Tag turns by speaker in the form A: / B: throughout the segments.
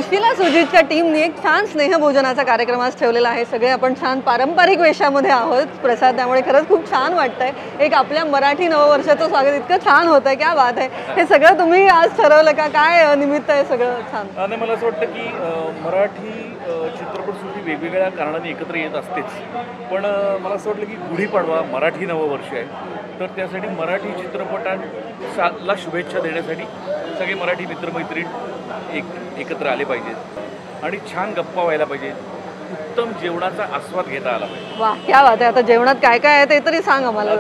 A: सुशीला सुजितच्या टीमने एक छान स्नेहभोजनाचा कार्यक्रम आज ठेवलेला आहे। सगळे आपण छान पारंपरिक वेशामध्ये आहोत प्रसाद, त्यामुळे खरंच खूप छान वाटतंय। एक आपल्या मराठी नववर्षाचं स्वागत इतकं छान होतंय, क्या बात आहे। हे सगळं तुम्ही आज ठरवलं का, काय निमित्त आहे सगळं छान?
B: आणि मला असं वाटतं की मराठी चित्रपटसृष्टी वेगवेगळ्या कारणाने एकत्र येत असतेच, पण मला असं वाटलं की गुढीपाडवा मराठी नववर्ष आहे, तर त्यासाठी मराठी चित्रपटांना शुभेच्छा देण्यासाठी सगळे मराठी मित्रमैत्रीण एकत्र आले पाहिजेत आणि छान गप्पा व्हायला पाहिजेत, उत्तम जेवणाचा आस्वाद घेता आला पाहिजे।
A: वाह, क्या बात आहे। आता जेवणात काय काय आहे ते तरी सांग आम्हाला।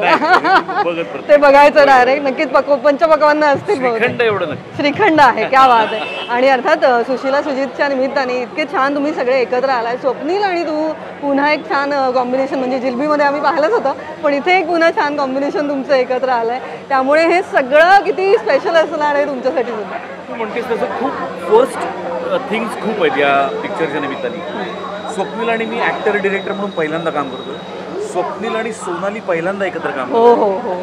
B: ते
A: बघायचं डायरेक्ट नक्कीच। पंचपक्वान्न असतील,
B: श्रीखंड एवढं नक्की,
A: श्रीखंड आहे, क्या बात आहे। आणि अर्थात सुशीला सुजितच्या निमित्ताने इतके छान तुम्ही सगळे एकत्र आलाय। स्वप्नील आणि तू पुन्हा एक छान कॉम्बिनेशन, म्हणजे जिलबीमध्ये आम्ही पाहिलंच होतं, पण इथे एक पुन्हा छान कॉम्बिनेशन तुमचं एकत्र आलंय, त्यामुळे हे सगळं किती स्पेशल असणार आहे तुमच्यासाठी सुद्धा।
B: तू म्हणतेस तसं खूप फर्स्ट थिंग्स खूप आहेत या पिक्चरच्या निमित्ताने। स्वप्नील आणि मी ॲक्टर डिरेक्टर म्हणून पहिल्यांदा काम करतो। स्वप्नील आणि सोनाली पहिल्यांदा एकत्र काम करतो।
A: हो हो हो।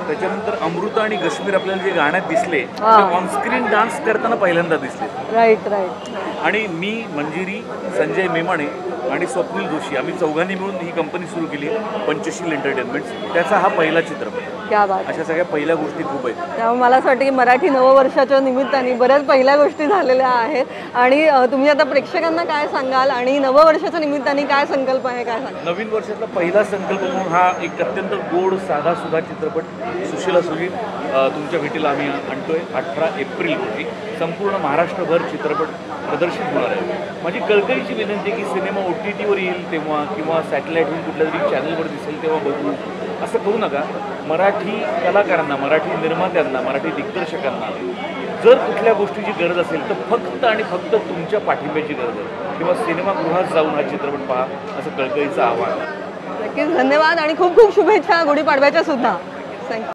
B: त्याच्यानंतर अमृता आणि कश्मीर आपल्याला जे गाण्यात दिसले, ऑनस्क्रीन डान्स करताना पहिल्यांदा दिसले।
A: Right right.
B: आणि मी, मंजिरी, संजय मेमाणे आणि स्वप्नील जोशी आम्ही चौघांनी मिळून ही कंपनी सुरू केली, पंचशील एंटरटेनमेंट्स। त्याचा हा पहिला चित्रपट।
A: क्या बात।
B: अशा सगळ्या पहिल्या गोष्टी खूप आहेत।
A: त्यामुळे मला असं वाटतं की मराठी नववर्षाच्या निमित्ताने बऱ्याच पहिल्या गोष्टी झालेल्या आहेत। आणि तुम्ही आता प्रेक्षकांना काय सांगाल आणि नववर्षाच्या निमित्ताने काय संकल्प आहे, काय सांगाल?
B: नवीन वर्षातला पहिला संकल्प म्हणून हा एक अत्यंत गोड साधा सुद्धा चित्रपट सुशीला सुजित तुमच्या भेटीला आम्ही आणतोय। 18 एप्रिल रोजी संपूर्ण महाराष्ट्रभर चित्रपट प्रदर्शित होणार आहे। माझी कळकळीची विनंती की सिनेमा OTTवर येईल तेव्हा किंवा सॅटेलाईटवरून कुठल्या तरी चॅनलवर दिसेल तेव्हा बघू, असं करू नका। मराठी कलाकारांना, मराठी निर्मात्यांना, मराठी दिग्दर्शकांना जर कुठल्या गोष्टीची गरज असेल तर फक्त आणि फक्त तुमच्या पाठिंब्याची गरज आहे, किंवा सिनेमागृहात जाऊन हा चित्रपट पहा, असं कळकळीचं आव्हान।
A: नक्कीच, धन्यवाद आणि खूप खूप शुभेच्छा गुढीपाडव्याच्या सुद्धा। थँक्यू।